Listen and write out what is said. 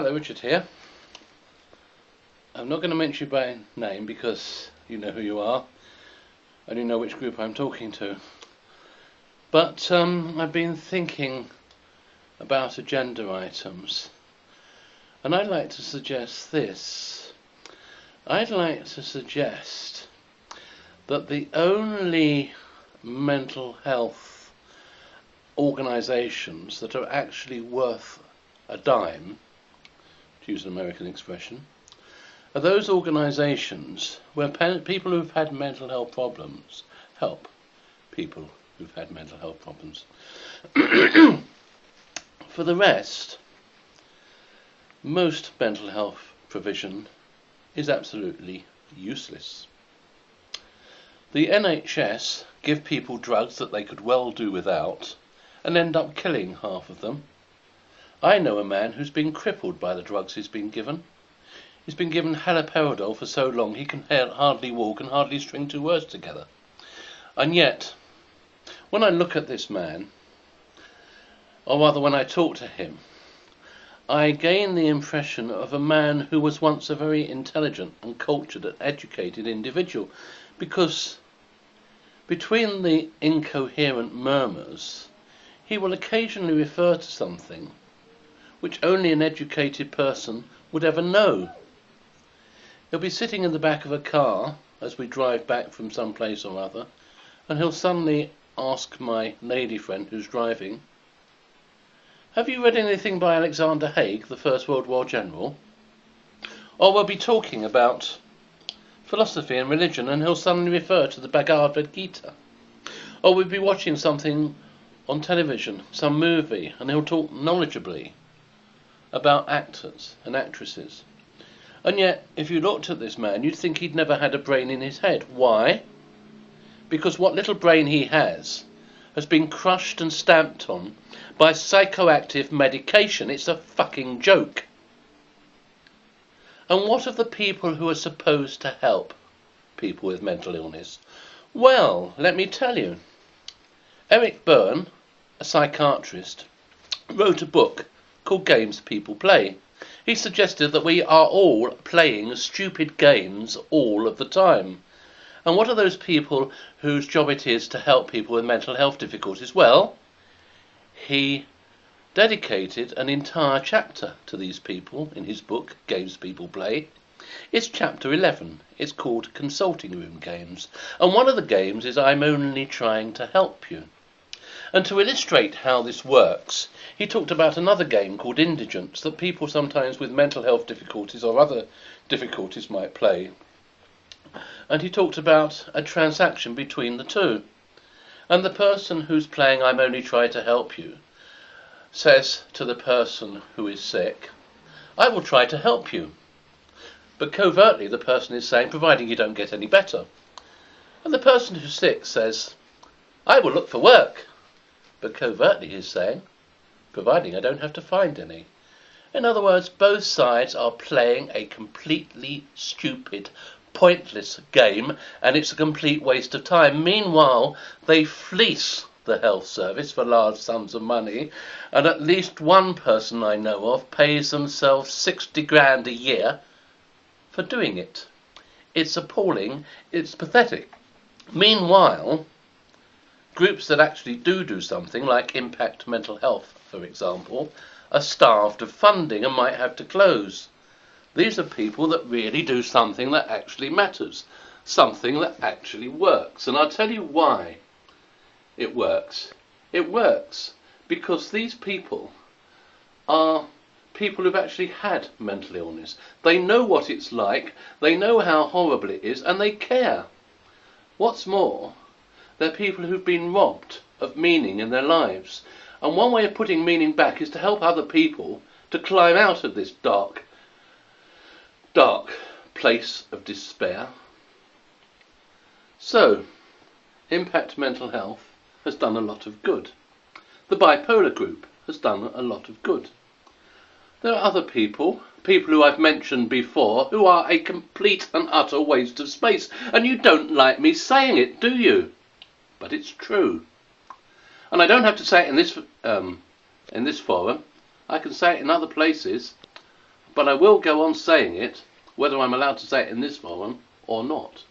Hello, Richard here. I'm not going to mention you by name because you know who you are and you know which group I'm talking to. But I've been thinking about agenda items, and I'd like to suggest this. I'd like to suggest that the only mental health organisations that are actually worth a dime, to use an American expression, are those organisations where people who've had mental health problems help people who've had mental health problems. For the rest, most mental health provision is absolutely useless. The NHS give people drugs that they could well do without and end up killing half of them. I know a man who's been crippled by the drugs he's been given. He's been given haloperidol for so long he can hardly walk and hardly string two words together. And yet, when I look at this man, or rather when I talk to him, I gain the impression of a man who was once a very intelligent and cultured and educated individual, because between the incoherent murmurs, he will occasionally refer to something which only an educated person would ever know. He'll be sitting in the back of a car as we drive back from some place or other, and he'll suddenly ask my lady friend who's driving, "Have you read anything by Alexander Haig, the First World War general?" Or we'll be talking about philosophy and religion, and he'll suddenly refer to the Bhagavad Gita. Or we'll be watching something on television, some movie, and he'll talk knowledgeably about actors and actresses. And yet, if you looked at this man, you'd think he'd never had a brain in his head. Why? Because what little brain he has been crushed and stamped on by psychoactive medication. It's a fucking joke. And what of the people who are supposed to help people with mental illness? Well, let me tell you. Eric Byrne, a psychiatrist, wrote a book called Games People Play. He suggested that we are all playing stupid games all of the time. And what are those people whose job it is to help people with mental health difficulties? Well, he dedicated an entire chapter to these people in his book, Games People Play. It's chapter 11. It's called Consulting Room Games. And one of the games is I'm Only Trying to Help You. And to illustrate how this works, he talked about another game called Indigence that people sometimes with mental health difficulties or other difficulties might play. And he talked about a transaction between the two. And the person who's playing I'm Only Trying to Help You says to the person who is sick, "I will try to help you." But covertly the person is saying, "Providing you don't get any better." And the person who's sick says, "I will look for work." But covertly he's saying, "Providing I don't have to find any." In other words, both sides are playing a completely stupid, pointless game, and it's a complete waste of time. Meanwhile, they fleece the health service for large sums of money, and at least one person I know of pays themselves 60 grand a year for doing it. It's appalling, it's pathetic. Meanwhile, groups that actually do something, like Impact Mental Health, for example, are starved of funding and might have to close. These are people that really do something that actually matters, something that actually works. And I'll tell you why it works. It works because these people are people who've actually had mental illness. They know what it's like, they know how horrible it is, and they care. What's more, they're people who've been robbed of meaning in their lives. And one way of putting meaning back is to help other people to climb out of this dark place of despair. So, Impact Mental Health has done a lot of good. The Bipolar group has done a lot of good. There are other people who I've mentioned before, who are a complete and utter waste of space. And you don't like me saying it, do you? But it's true. And I don't have to say it in this forum. I can say it in other places. But I will go on saying it, whether I'm allowed to say it in this forum or not.